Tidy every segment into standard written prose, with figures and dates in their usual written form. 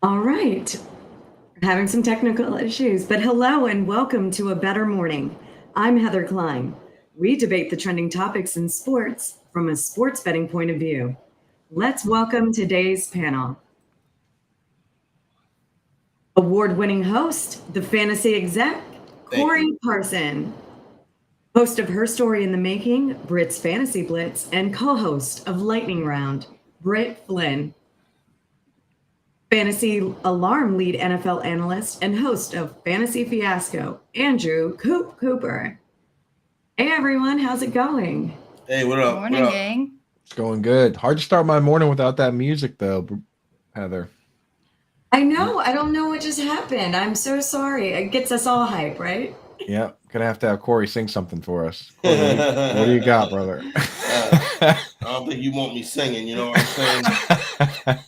All right. Having some technical issues, but hello and welcome to A Better Morning. I'm Heather Klein. We debate the trending topics in sports from a sports betting point of view. Let's welcome today's panel. Award-winning host, the fantasy exec, Corey Parson. Host of Her Story in the Making, Britt's Fantasy Blitz, and co-host of Lightning Round, Britt Flynn. Fantasy Alarm lead NFL analyst and host of Fantasy Fiasco, Andrew Coop Cooper. Hey everyone, how's it going? Hey, what up? Morning, what up? gang. It's going good. Hard to start my morning without that music, though, Heather. I know. I don't know what just happened. I'm so sorry. It gets us all hype, right? Yeah, gonna have to have Corey sing something for us. Corey, what do you got, brother? I don't think you want me singing. You know what I'm saying?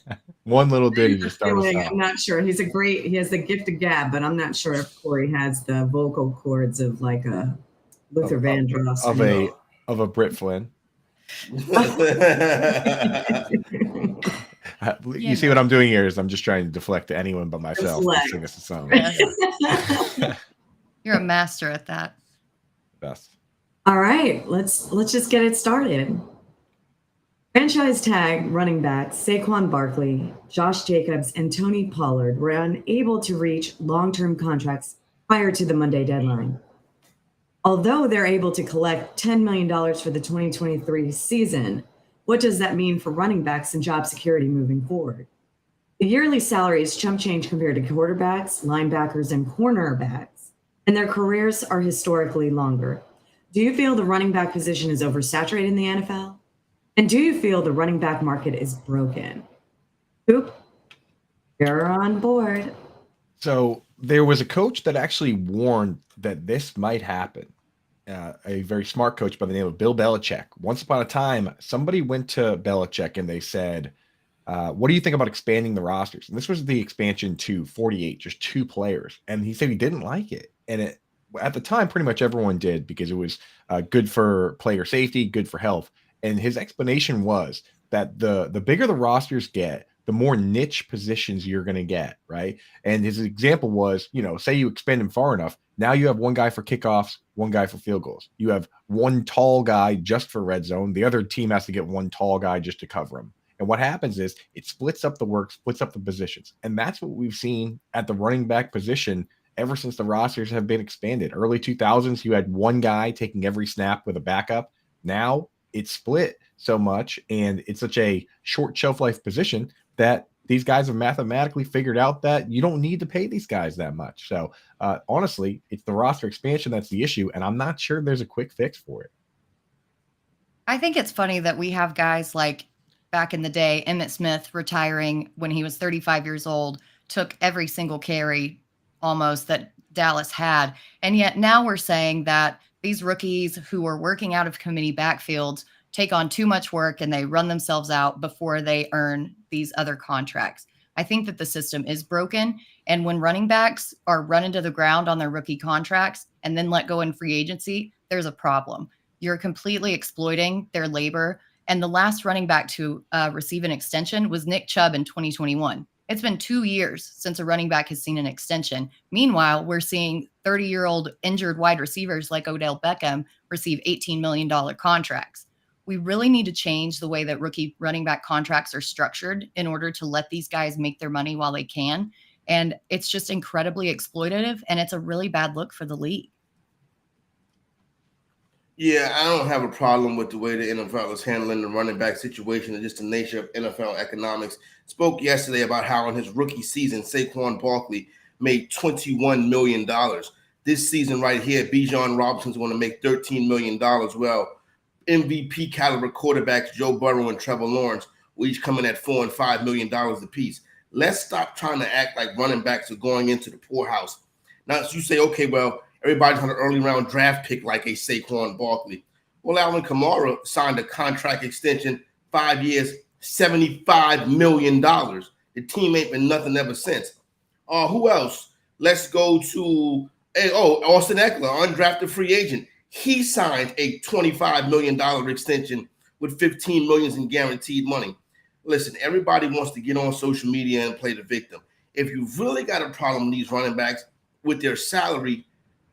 One little ditty to start us I'm off. not sure. He has the gift of gab, but I'm not sure if Corey has the vocal cords of like a Luther Vandross of a Britt Flynn. You see what I'm doing here is I'm just trying to deflect to anyone but myself to sing us a song. You're a master at that. Best. All right, let's just get it started. Franchise tag running backs Saquon Barkley, Josh Jacobs, and Tony Pollard were unable to reach long-term contracts prior to the Monday deadline. Although they're able to collect $10 million for the 2023 season, what does that mean for running backs and job security moving forward? The yearly salary is chump change compared to quarterbacks, linebackers, and cornerbacks, and their careers are historically longer. Do you feel the running back position is oversaturated in the NFL? And do you feel the running back market is broken? Coop, you're on board. So there was a coach that actually warned that this might happen. A very smart coach by the name of Bill Belichick. Once upon a time, somebody went to Belichick and they said, what do you think about expanding the rosters? And this was the expansion to 48, just 2 players. And he said he didn't like it. And at the time, pretty much everyone did because it was good for player safety, good for health. And his explanation was that the bigger the rosters get, the more niche positions you're going to get, right? And his example was, say you expand them far enough, now you have one guy for kickoffs, one guy for field goals. You have one tall guy just for red zone. The other team has to get one tall guy just to cover him. And what happens is it splits up the work, splits up the positions. And that's what we've seen at the running back position ever since the rosters have been expanded. Early 2000s, you had one guy taking every snap with a backup. Now it's split so much and it's such a short shelf life position that these guys have mathematically figured out that you don't need to pay these guys that much. So honestly, it's the roster expansion that's the issue, and I'm not sure there's a quick fix for it. I think it's funny that we have guys like back in the day, Emmitt Smith retiring when he was 35 years old, took every single carry almost that Dallas had. And yet now we're saying that these rookies who are working out of committee backfields take on too much work and they run themselves out before they earn these other contracts. I think that the system is broken. And when running backs are run into the ground on their rookie contracts and then let go in free agency, there's a problem. You're completely exploiting their labor. And the last running back to receive an extension was Nick Chubb in 2021. It's been 2 years since a running back has seen an extension. Meanwhile, we're seeing 30-year-old injured wide receivers like Odell Beckham receive $18 million contracts. We really need to change the way that rookie running back contracts are structured in order to let these guys make their money while they can. And it's just incredibly exploitative, and it's a really bad look for the league. Yeah, I don't have a problem with the way the NFL is handling the running back situation and just the nature of NFL economics. Spoke yesterday about how in his rookie season, Saquon Barkley made $21 million. This season right here, Bijan Robinson's going to make $13 million. Well, MVP caliber quarterbacks Joe Burrow and Trevor Lawrence will each come in at $4 and $5 million apiece. Let's stop trying to act like running backs are going into the poorhouse. Now, so you say, okay, well, everybody's on an early round draft pick like a Saquon Barkley. Well, Alvin Kamara signed a contract extension, 5 years, $75 million. The team ain't been nothing ever since. Who else? Let's go to Austin Eckler, undrafted free agent. He signed a $25 million extension with $15 million in guaranteed money. Listen, everybody wants to get on social media and play the victim. if you've really got a problem with these running backs with their salary,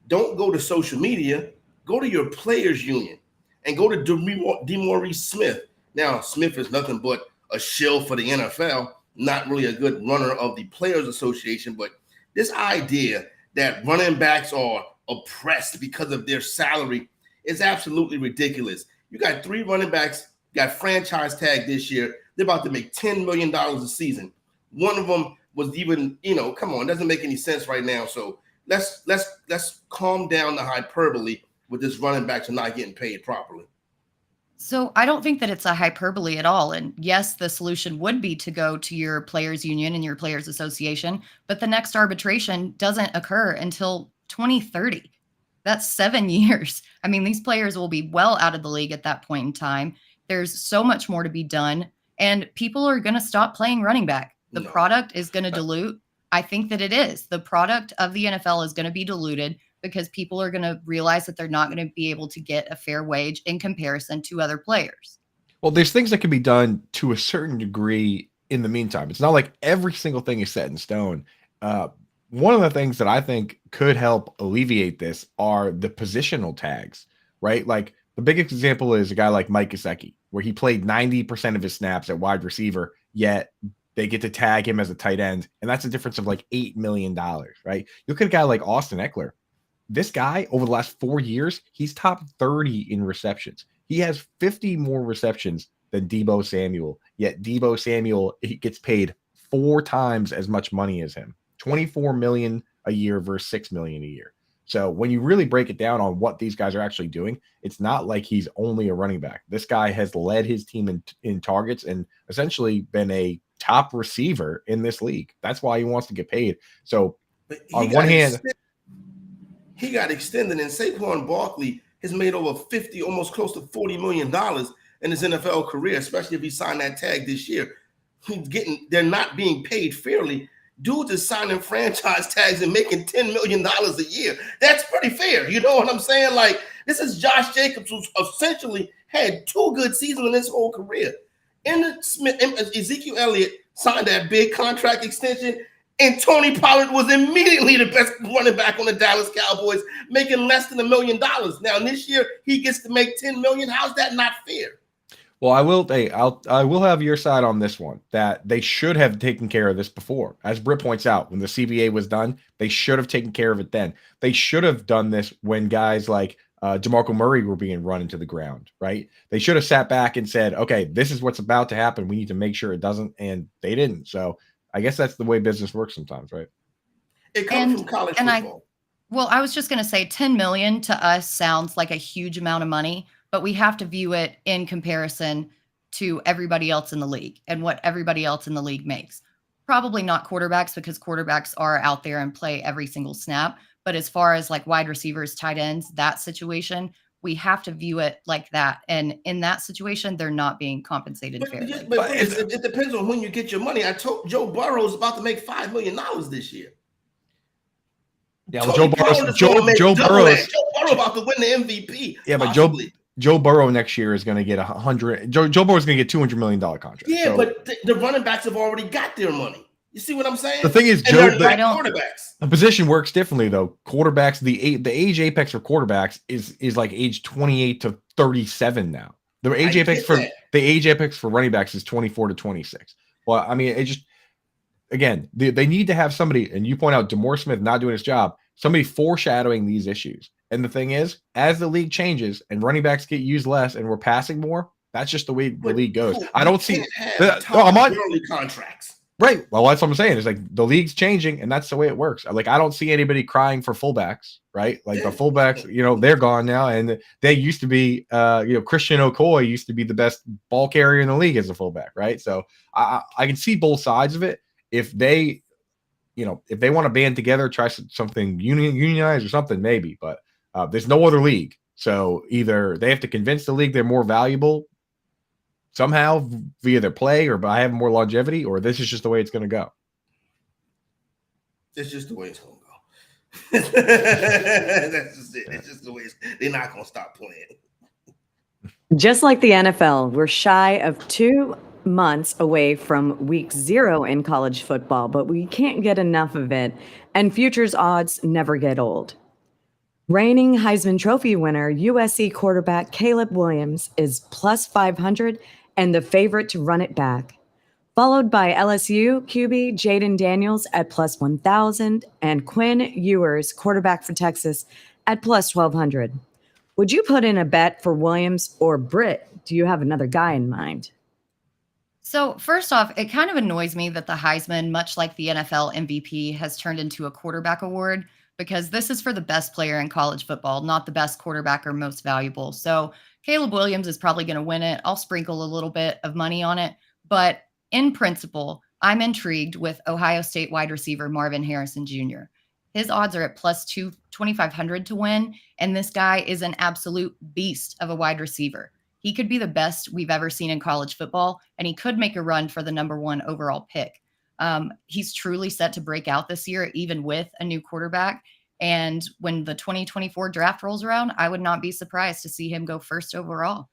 don't go to social media. Go to your players union and go to DeMaurice Smith. Now, Smith is nothing but a shill for the NFL, not really a good runner of the Players Association, but this idea that running backs are oppressed because of their salary is absolutely ridiculous. You got 3 running backs, got franchise tag this year. They're about to make $10 million a season. One of them was even, come on, doesn't make any sense right now. So let's calm down the hyperbole with this running backs are not getting paid properly. So I don't think that it's a hyperbole at all. And yes, the solution would be to go to your players union and your players association, but the next arbitration doesn't occur until 2030. That's 7 years. I mean, these players will be well out of the league at that point in time. There's so much more to be done, and people are going to stop playing running back. The product is going to dilute. I think that it is. The product of the NFL is going to be diluted because people are going to realize that they're not going to be able to get a fair wage in comparison to other players. Well, there's things that can be done to a certain degree in the meantime. It's not like every single thing is set in stone. One of the things that I think could help alleviate this are the positional tags, right? Like the biggest example is a guy like Mike Gesicki, where he played 90% of his snaps at wide receiver, yet they get to tag him as a tight end. And that's a difference of like $8 million, right? You look at a guy like Austin Eckler. This guy, over the last 4 years, he's top 30 in receptions. He has 50 more receptions than Deebo Samuel, yet Deebo Samuel, he gets paid 4 times as much money as him. $24 million a year versus $6 million a year. So when you really break it down on what these guys are actually doing, it's not like he's only a running back. This guy has led his team in targets and essentially been a top receiver in this league. That's why he wants to get paid. So on one hand, he got extended, and Saquon Barkley has made over 50, almost close to $40 million in his NFL career, especially if he signed that tag this year. They're not being paid fairly. Dudes is signing franchise tags and making $10 million a year. That's pretty fair. You know what I'm saying? Like, this is Josh Jacobs, who's essentially had 2 good seasons in his whole career. Ezekiel Elliott signed that big contract extension, and Tony Pollard was immediately the best running back on the Dallas Cowboys, making less than $1 million. Now, this year, he gets to make $10 million. How's that not fair? Well, I will have your side on this one, that they should have taken care of this before. As Britt points out, when the CBA was done, they should have taken care of it then. They should have done this when guys like DeMarco Murray were being run into the ground, right? They should have sat back and said, okay, this is what's about to happen. We need to make sure it doesn't, and they didn't. So I guess that's the way business works sometimes, right? It comes from college football. I was just going to say 10 million to us sounds like a huge amount of money, but we have to view it in comparison to everybody else in the league and what everybody else in the league makes. Probably not quarterbacks, because quarterbacks are out there and play every single snap. But as far as like wide receivers, tight ends, that situation, we have to view it like that. And in that situation, they're not being compensated fairly. But it depends on when you get your money. I told Joe Burrow is about to make $5 million this year. Yeah, well, Joe Burrow about to win the MVP. Yeah, possibly. But Joe Burrow next year is going to get 100. Joe Burrow is going to get $200 million contract. Yeah, so, but the running backs have already got their money. You see what I'm saying? The thing is, quarterbacks. The position works differently though. Quarterbacks, the age apex for quarterbacks is like age 28 to 37 now. The age apex for running backs is 24 to 26. Well, I mean, it just again, they need to have somebody, and you point out DeMaurice Smith not doing his job, somebody foreshadowing these issues. And the thing is, as the league changes and running backs get used less and we're passing more, that's just the way the league goes. I don't see early contracts. Right. Well, that's what I'm saying. It's like the league's changing, and that's the way it works. Like, I don't see anybody crying for fullbacks, right? Like the fullbacks, they're gone now, and they used to be, Christian Okoye used to be the best ball carrier in the league as a fullback, right? So I can see both sides of it. If they want to band together, try something unionized or something, maybe. But there's no other league, so either they have to convince the league they're more valuable somehow via their play or by having more longevity, or this is just the way it's going to go. It's just the way it's going to go. That's just it. It's just the way they're not going to stop playing. Just like the NFL, we're shy of 2 months away from week 0 in college football, but we can't get enough of it, and futures odds never get old. Reigning Heisman Trophy winner USC quarterback Caleb Williams is plus 500 and the favorite to run it back, followed by LSU QB Jaden Daniels at plus 1,000 and Quinn Ewers, quarterback for Texas, at plus 1,200. Would you put in a bet for Williams or Britt? Do you have another guy in mind? So, first off, it kind of annoys me that the Heisman, much like the NFL MVP, has turned into a quarterback award because this is for the best player in college football, not the best quarterback or most valuable. So, Caleb Williams is probably going to win it. I'll sprinkle a little bit of money on it. But in principle, I'm intrigued with Ohio State wide receiver Marvin Harrison Jr. His odds are at plus 2,500 to win. And this guy is an absolute beast of a wide receiver. He could be the best we've ever seen in college football, and he could make a run for the number 1 overall pick. He's truly set to break out this year, even with a new quarterback. And when the 2024 draft rolls around, I would not be surprised to see him go first overall.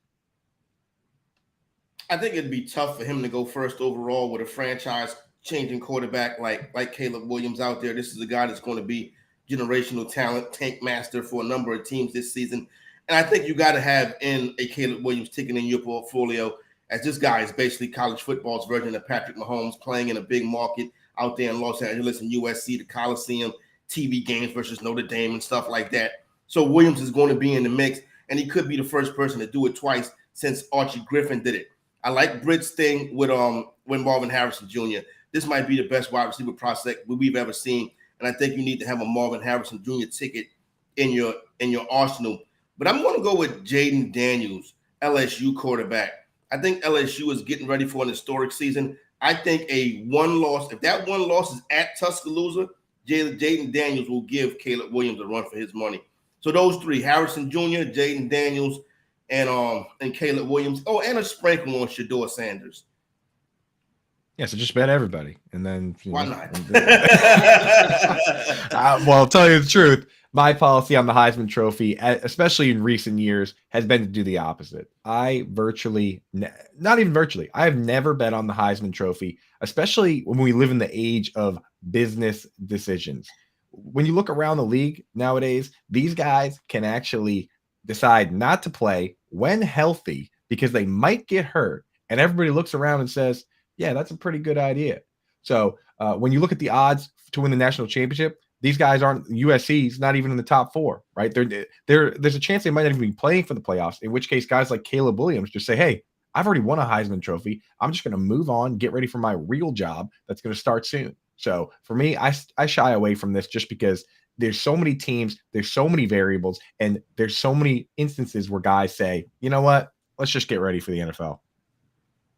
I think it'd be tough for him to go first overall with a franchise-changing quarterback like Caleb Williams out there. This is a guy that's going to be generational talent, tank master for a number of teams this season. And I think you got to have in a Caleb Williams ticket in your portfolio, as this guy is basically college football's version of Patrick Mahomes, playing in a big market out there in Los Angeles and USC, the Coliseum, TV games versus Notre Dame and stuff like that. So Williams is going to be in the mix, and he could be the first person to do it twice since Archie Griffin did it. I like Britt's thing with Marvin Harrison Jr. This might be the best wide receiver prospect we've ever seen, and I think you need to have a Marvin Harrison Jr. ticket in your arsenal. But I'm going to go with Jaden Daniels, LSU quarterback. I think LSU is getting ready for an historic season. I think if that one loss is at Tuscaloosa, Jaden Daniels will give Caleb Williams a run for his money. So those three, Harrison Jr., Jaden Daniels, and Caleb Williams. Oh, and a sprinkle on Shedeur Sanders. Yeah, so just bet everybody, and then why not? Well, I'll tell you the truth. My policy on the Heisman Trophy, especially in recent years, has been to do the opposite. I not even virtually, I have never bet on the Heisman Trophy, especially when we live in the age of business decisions. When you look around the league nowadays, these guys can actually decide not to play when healthy because they might get hurt. And everybody looks around and says, yeah, that's a pretty good idea. So when you look at the odds to win the national championship, these guys aren't USC's not even in the top 4, right? There's a chance they might not even be playing for the playoffs, in which case guys like Caleb Williams just say, hey, I've already won a Heisman Trophy. I'm just going to move on, get ready for my real job that's going to start soon. So for me, I shy away from this just because there's so many teams, there's so many variables, and there's so many instances where guys say, you know what, let's just get ready for the NFL.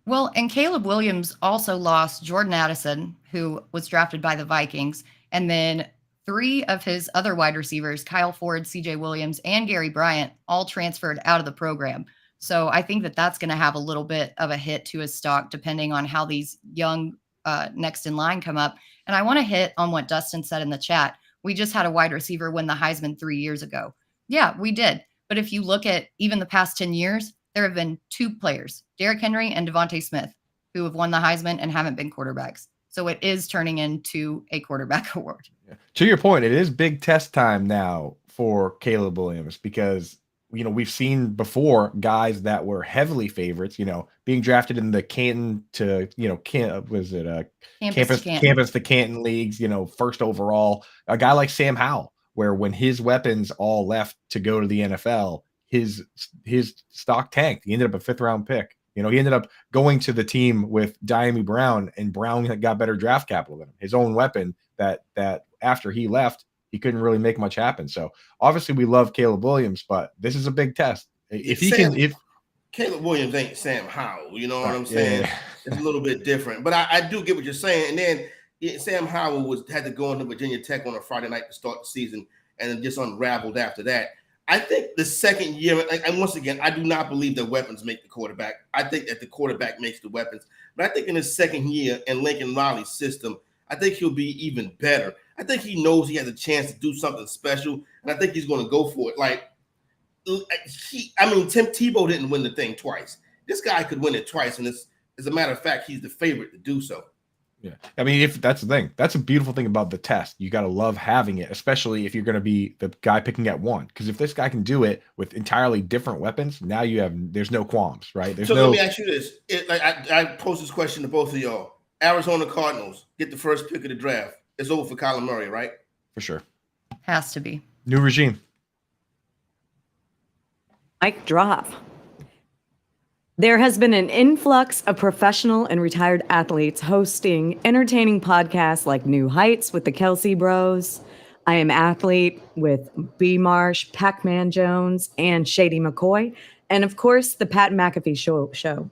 Well, and Caleb Williams also lost Jordan Addison, who was drafted by the Vikings, and then 3 of his other wide receivers, Kyle Ford, CJ Williams, and Gary Bryant, all transferred out of the program. So I think that that's going to have a little bit of a hit to his stock, depending on how these young next in line come up. And I want to hit on what Dustin said in the chat. We just had a wide receiver win the Heisman 3 years ago. Yeah, we did. But if you look at even the past 10 years, there have been 2 players, Derrick Henry and Devontae Smith, who have won the Heisman and haven't been quarterbacks. So it is turning into a quarterback award. Yeah. To your point, it is big test time now for Caleb Williams because, we've seen before guys that were heavily favorites, being drafted in the Canton to, campus to Canton leagues, first overall, a guy like Sam Howell, where when his weapons all left to go to the NFL, his stock tanked. He ended up a 5th round pick. He ended up going to the team with Diami Brown, and Brown got better draft capital than him. His own weapon that after he left, he couldn't really make much happen. So obviously we love Caleb Williams, but this is a big test. If Caleb Williams ain't Sam Howell, you know what I'm saying? Yeah. It's a little bit different, but I do get what you're saying. And then Sam Howell had to go into Virginia Tech on a Friday night to start the season, and then just unraveled after that. I think the second year, and once again, I do not believe that weapons make the quarterback. I think that the quarterback makes the weapons. But I think in his second year in Lincoln Riley's system, I think he'll be even better. I think he knows he has a chance to do something special, and I think he's going to go for it. Tim Tebow didn't win the thing twice. This guy could win it twice, and As a matter of fact, he's the favorite to do so. Yeah. I mean, if that's the thing, that's a beautiful thing about the test. You got to love having it, especially if you're going to be the guy picking at one. Because if this guy can do it with entirely different weapons, now there's no qualms, right? Let me ask you this. I pose this question to both of y'all. Arizona Cardinals get the first pick of the draft. It's over for Kyler Murray, right? For sure. Has to be. New regime. Mic drop. There has been an influx of professional and retired athletes hosting entertaining podcasts like New Heights with the Kelsey Bros, I Am Athlete with B. Marsh, Pac-Man Jones, and Shady McCoy, and of course, the Pat McAfee Show.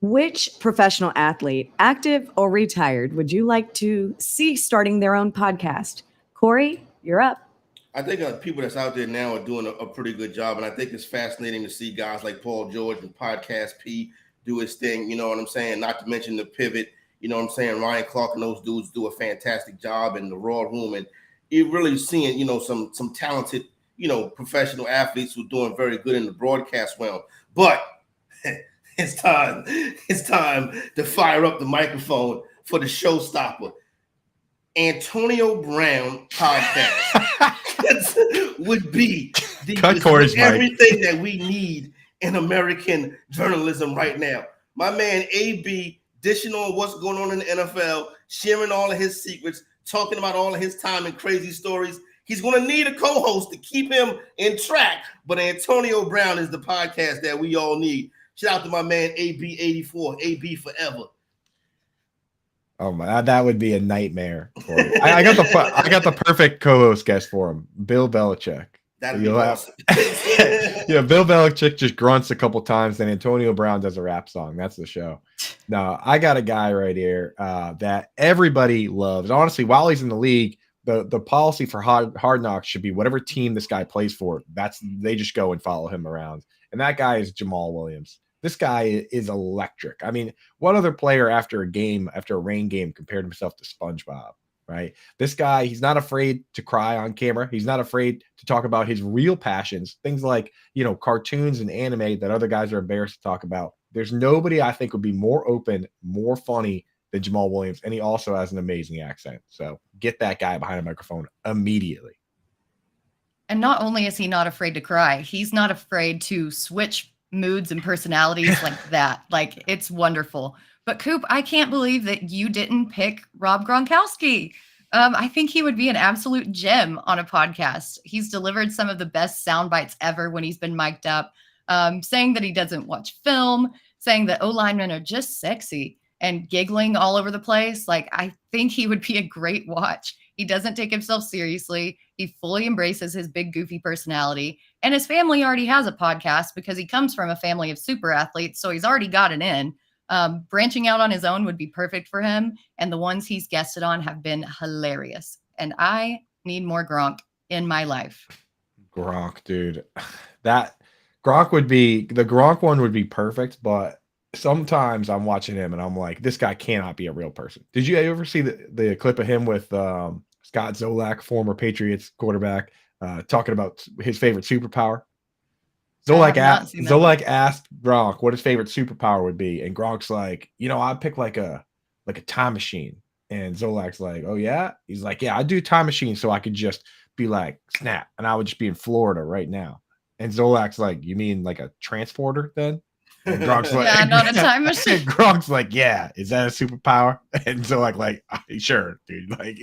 Which professional athlete, active or retired, would you like to see starting their own podcast? Corey, you're up. I think people that's out there now are doing a pretty good job, and I think it's fascinating to see guys like Paul George and Podcast P do his thing, you know what I'm saying? Not to mention the Pivot, you know what I'm saying? Ryan Clark and those dudes do a fantastic job in the Raw Room, and you're really seeing, you know, some talented, you know, professional athletes who are doing very good in the broadcast realm. But it's time to fire up the microphone for the showstopper. Antonio Brown podcast would be everything that we need in American journalism right now. My man AB dishing on what's going on in the NFL, sharing all of his secrets, talking about all of his time and crazy stories. He's going to need a co-host to keep him in track, but Antonio Brown is the podcast that we all need. Shout out to my man AB84, AB forever. Oh my, that would be a nightmare. I got the perfect co-host guest for him, Bill Belichick. That'd be awesome. Yeah, Bill Belichick just grunts a couple times, then Antonio Brown does a rap song. That's the show. Now, I got a guy right here that everybody loves. Honestly, while he's in the league, the policy for Hard Knocks should be whatever team this guy plays for, they just go and follow him around. And that guy is Jamal Williams. This guy is electric. I mean, what other player after a rain game compared himself to SpongeBob, right? This guy, he's not afraid to cry on camera. He's not afraid to talk about his real passions, things like, you know, cartoons and anime that other guys are embarrassed to talk about. There's nobody I think would be more open, more funny than Jamal Williams, and he also has an amazing accent. So get that guy behind a microphone immediately. And not only is he not afraid to cry, he's not afraid to switch moods and personalities like that. Like, it's wonderful. But Coop, I can't believe that you didn't pick Rob Gronkowski. I think he would be an absolute gem on a podcast. He's delivered some of the best sound bites ever when he's been mic'd up, saying that he doesn't watch film, saying that O-linemen are just sexy, and giggling all over the place. Like, I think he would be a great watch. He doesn't take himself seriously. He fully embraces his big, goofy personality. And his family already has a podcast because he comes from a family of super athletes, so he's already got it in. Branching out on his own would be perfect for him. And the ones he's guested on have been hilarious. And I need more Gronk in my life. Gronk, dude. The Gronk one would be perfect, but sometimes I'm watching him and I'm like, this guy cannot be a real person. Did you ever see the clip of him with Scott Zolak, former Patriots quarterback, talking about his favorite superpower? Zolak asked Gronk what his favorite superpower would be, and Gronk's like, you know, I'd pick like a time machine. And Zolak's like, oh yeah? He's like, yeah, I'd do time machine so I could just be like, snap, and I would just be in Florida right now. And Zolak's like, you mean like a transporter then? And Gronk's like, yeah, not a time machine. Gronk's like, yeah, is that a superpower? And Zolak like, sure, dude. Like,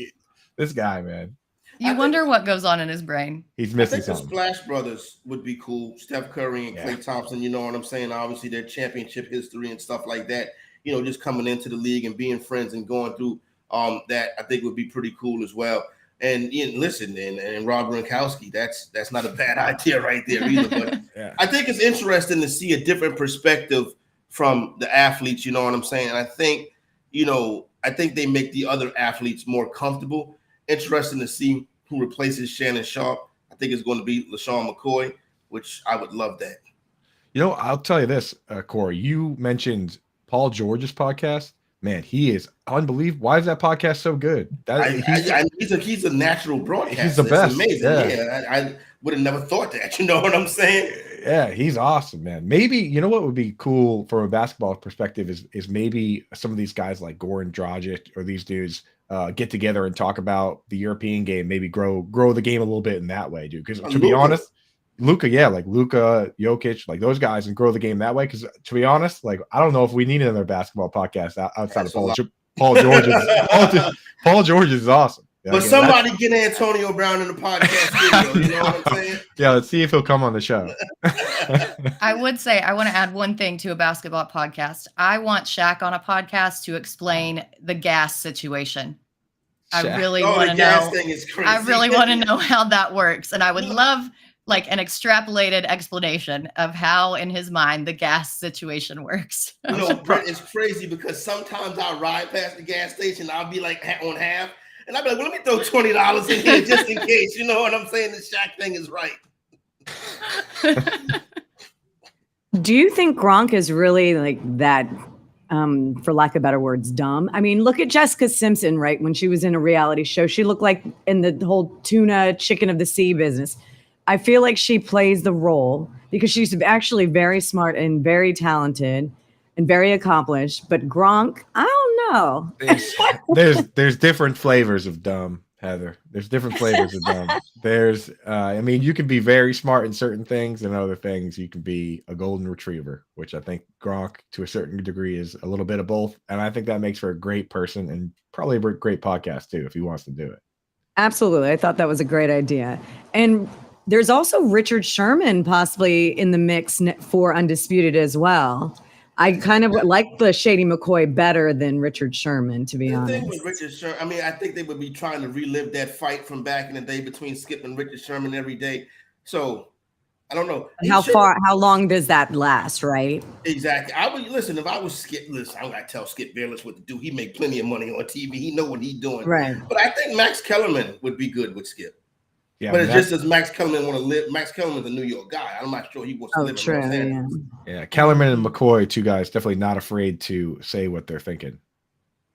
this guy, man. You wonder what goes on in his brain. He's missing The something. Splash Brothers would be cool. Steph Curry and Klay Thompson, you know what I'm saying? Obviously, their championship history and stuff like that. You know, just coming into the league and being friends and going through that, I think would be pretty cool as well. And listen, and Rob Gronkowski, that's not a bad idea right there either. But yeah. I think it's interesting to see a different perspective from the athletes. You know what I'm saying? And I think they make the other athletes more comfortable. Interesting to see who replaces Shannon Sharp. I think it's going to be LaShawn McCoy, which I would love that. You know, I'll tell you this, Corey. You mentioned Paul George's podcast. Man, he is unbelievable. Why is that podcast so good? He's a natural broadcaster. He's the best. It's amazing. Yeah, I would have never thought that. You know what I'm saying? Yeah, he's awesome, man. Maybe you know what would be cool from a basketball perspective is maybe some of these guys like Goran Dragic or these dudes get together and talk about the European game, maybe grow the game a little bit in that way, dude. Because to be Luka. honest, Luka, yeah, like Luka, Jokic, like those guys, and grow the game that way. Because to be honest, like I don't know if we need another basketball podcast outside That's of Paul George's. Paul George's is awesome. But somebody get Antonio Brown in the podcast video. You know what I'm saying? Yeah, let's see if he'll come on the show. I would say I want to add one thing to a basketball podcast. I want Shaq on a podcast to explain the gas situation. I really want to know. Thing is crazy. I really want to know how that works, and I would love like an extrapolated explanation of how, in his mind, the gas situation works. You know, Britt, it's crazy because sometimes I ride past the gas station, I'll be like on half. And I'd be like, well, let me throw $20 in here just in case. You know what I'm saying? The Shaq thing is right. Do you think Gronk is really like that, for lack of better words, dumb? I mean, look at Jessica Simpson, right? When she was in a reality show, she looked like in the whole tuna chicken of the sea business. I feel like she plays the role because she's actually very smart and very talented and very accomplished. But Gronk, I don't know. There's different flavors of dumb, Heather. There's different flavors of dumb. There's I mean, you can be very smart in certain things, and other things you can be a golden retriever, which I think Gronk to a certain degree is a little bit of both. And I think that makes for a great person and probably a great podcast too, if he wants to do it. Absolutely. I thought that was a great idea. And there's also Richard Sherman possibly in the mix for Undisputed as well. I kind of like the Shady McCoy better than Richard Sherman, to be honest. The thing with Richard Sherman, I mean, I think they would be trying to relive that fight from back in the day between Skip and Richard Sherman every day. So I don't know. How long does that last, right? Exactly. I would listen, if I was Skip, listen, I'm gonna tell Skip Bayless what to do. He make plenty of money on TV. He know what he's doing. Right. But I think Max Kellerman would be good with Skip. Yeah, but it's just as Max Kellerman want to live. Max Kellerman's a New York guy. I'm not sure he wants to live true, in Los Angeles. Yeah, Kellerman and McCoy, two guys definitely not afraid to say what they're thinking.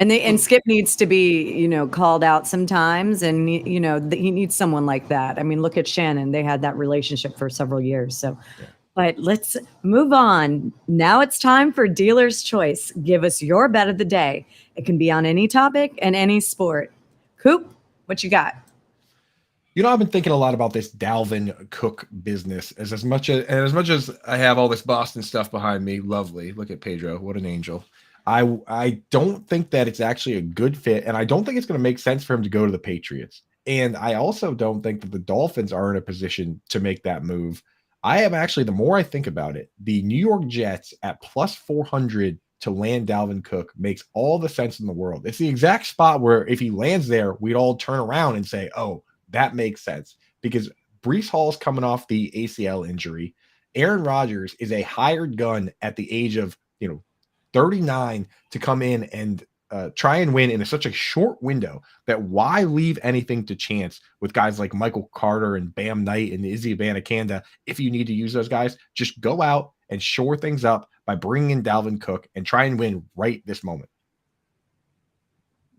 And Skip needs to be, called out sometimes, and he needs someone like that. I mean, look at Shannon; they had that relationship for several years. So, but let's move on. Now it's time for Dealer's Choice. Give us your bet of the day. It can be on any topic and any sport. Coop, what you got? I've been thinking a lot about this Dalvin Cook business. As much as I have all this Boston stuff behind me, lovely. Look at Pedro, what an angel. I don't think that it's actually a good fit, and I don't think it's going to make sense for him to go to the Patriots. And I also don't think that the Dolphins are in a position to make that move. I am actually, the more I think about it, the New York Jets at plus 400 to land Dalvin Cook makes all the sense in the world. It's the exact spot where if he lands there, we'd all turn around and say, oh, that makes sense, because Breece Hall's coming off the ACL injury. Aaron Rodgers is a hired gun at the age of 39 to come in and try and win in such a short window that why leave anything to chance with guys like Michael Carter and Bam Knight and Izzy Abanikanda. If you need to use those guys, just go out and shore things up by bringing in Dalvin Cook and try and win right this moment.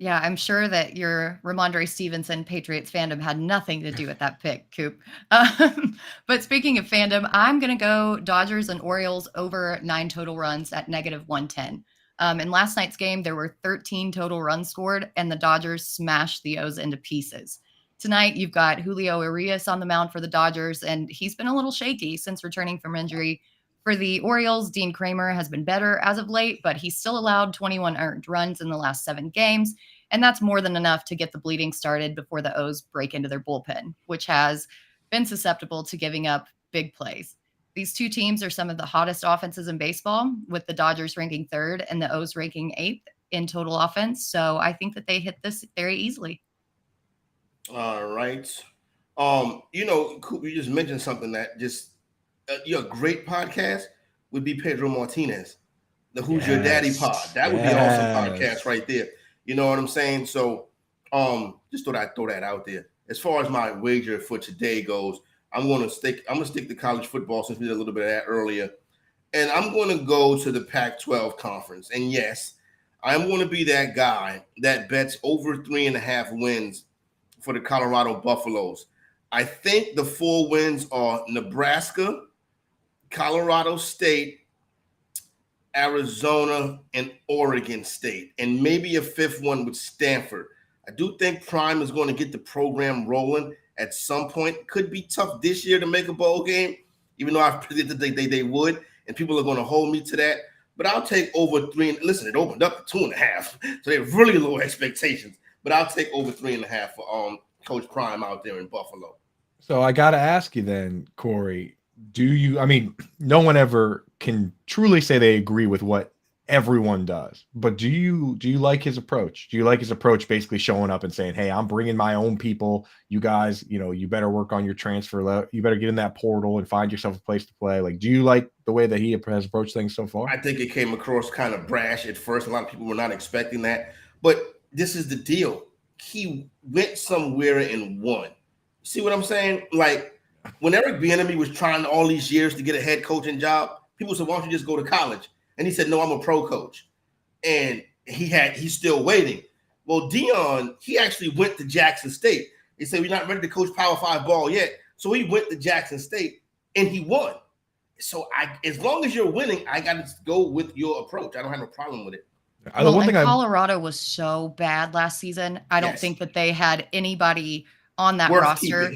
Yeah, I'm sure that your Ramondre Stevenson Patriots fandom had nothing to do with that pick, Coop. But speaking of fandom, I'm going to go Dodgers and Orioles over 9 total runs at -110. In last night's game, there were 13 total runs scored, and the Dodgers smashed the O's into pieces. Tonight, you've got Julio Urias on the mound for the Dodgers, and he's been a little shaky since returning from injury. For the Orioles, Dean Kramer has been better as of late, but he's still allowed 21 earned runs in the last 7 games, and that's more than enough to get the bleeding started before the O's break into their bullpen, which has been susceptible to giving up big plays. These two teams are some of the hottest offenses in baseball, with the Dodgers ranking 3rd and the O's ranking 8th in total offense. So I think that they hit this very easily. All right. Coop, you just mentioned something that just your great podcast would be Pedro Martinez, the Who's Your Daddy pod. That would be an awesome podcast right there. You know what I'm saying? So just throw that out there. As far as my wager for today goes, I'm gonna stick to college football since we did a little bit of that earlier. And I'm gonna go to the Pac-12 conference. And yes, I'm gonna be that guy that bets over 3.5 wins for the Colorado Buffaloes. I think the 4 wins are Nebraska, Colorado State, Arizona, and Oregon State, and maybe a fifth one with Stanford. I do think Prime is going to get the program rolling at some point. Could be tough this year to make a bowl game, even though I predicted they would, and people are going to hold me to that. But I'll take over 3. Listen, it opened up to 2.5, so they have really low expectations. But I'll take over 3.5 for Coach Prime out there in Buffalo. So I got to ask you then, Corey, I mean, no one ever can truly say they agree with what everyone does, but do you like his approach? Do you like his approach basically showing up and saying, hey, I'm bringing my own people, you guys, you better work on your transfer, you better get in that portal and find yourself a place to play? Like, do you like the way that he has approached things so far? I think it came across kind of brash at first. A lot of people were not expecting that, but this is the deal. He went somewhere and won. See what I'm saying? Like, when Eric Bieniemy was trying all these years to get a head coaching job, people said, why don't you just go to college? And he said, no, I'm a pro coach. And he's still waiting. Well, Deion, he actually went to Jackson State. He said, we're not ready to coach Power 5 ball yet. So he went to Jackson State and he won. So as long as you're winning, I got to go with your approach. I don't have a problem with it. Colorado was so bad last season. I don't think that they had anybody on that roster.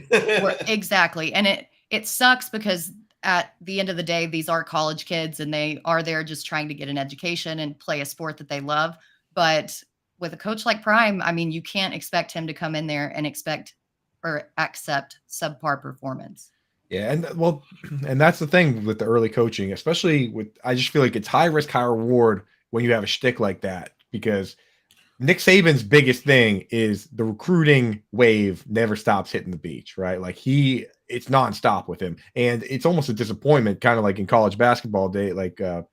Exactly. And it sucks because at the end of the day, these are college kids and they are there just trying to get an education and play a sport that they love. But with a coach like Prime, I mean, you can't expect him to come in there and accept subpar performance. Yeah. And that's the thing with the early coaching, especially I just feel like it's high risk, high reward when you have a shtick like that, because Nick Saban's biggest thing is the recruiting wave never stops hitting the beach, right? Like it's nonstop with him. And it's almost a disappointment, kind of like in college basketball day, like, the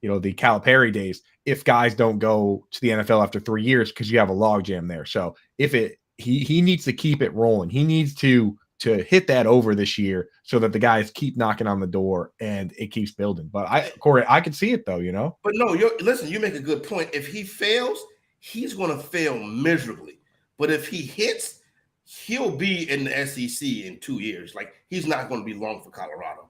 Calipari days, if guys don't go to the NFL after 3 years, because you have a logjam there. So he needs to keep it rolling. He needs to hit that over this year so that the guys keep knocking on the door and it keeps building. But Corey, I can see it though, But no, listen, you make a good point. If he fails, he's going to fail miserably. But if he hits, he'll be in the SEC in 2 years. Like, he's not going to be long for Colorado.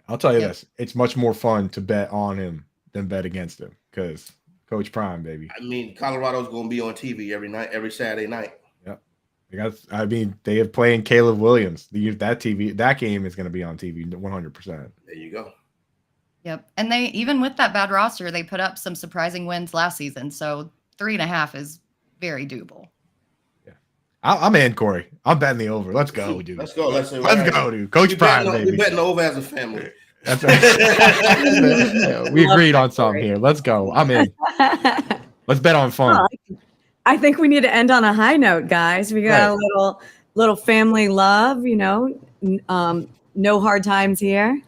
I'll tell you this. It's much more fun to bet on him than bet against him, because Coach Prime, baby. I mean, Colorado's going to be on TV every Saturday night. Yep. They have playing Caleb Williams. That game is going to be on TV 100%. There you go. Yep. And they, even with that bad roster, they put up some surprising wins last season. So 3.5 is very doable. Yeah. I'm in, Corey. I'm betting the over. Let's go, dude. Let's go. Let's go, dude. Coach Prime, baby. We're betting over as a family. That's right. We agreed on something here. Let's go. I'm in. Let's bet on fun. Well, I think we need to end on a high note, guys. We got a little family love, no hard times here.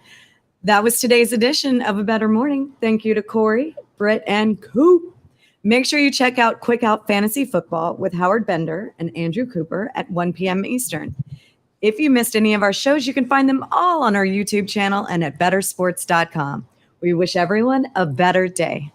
That was today's edition of A Better Morning. Thank you to Corey, Britt, and Coop. Make sure you check out Quick Out Fantasy Football with Howard Bender and Andrew Cooper at 1 p.m. Eastern. If you missed any of our shows, you can find them all on our YouTube channel and at bettersports.com. We wish everyone a better day.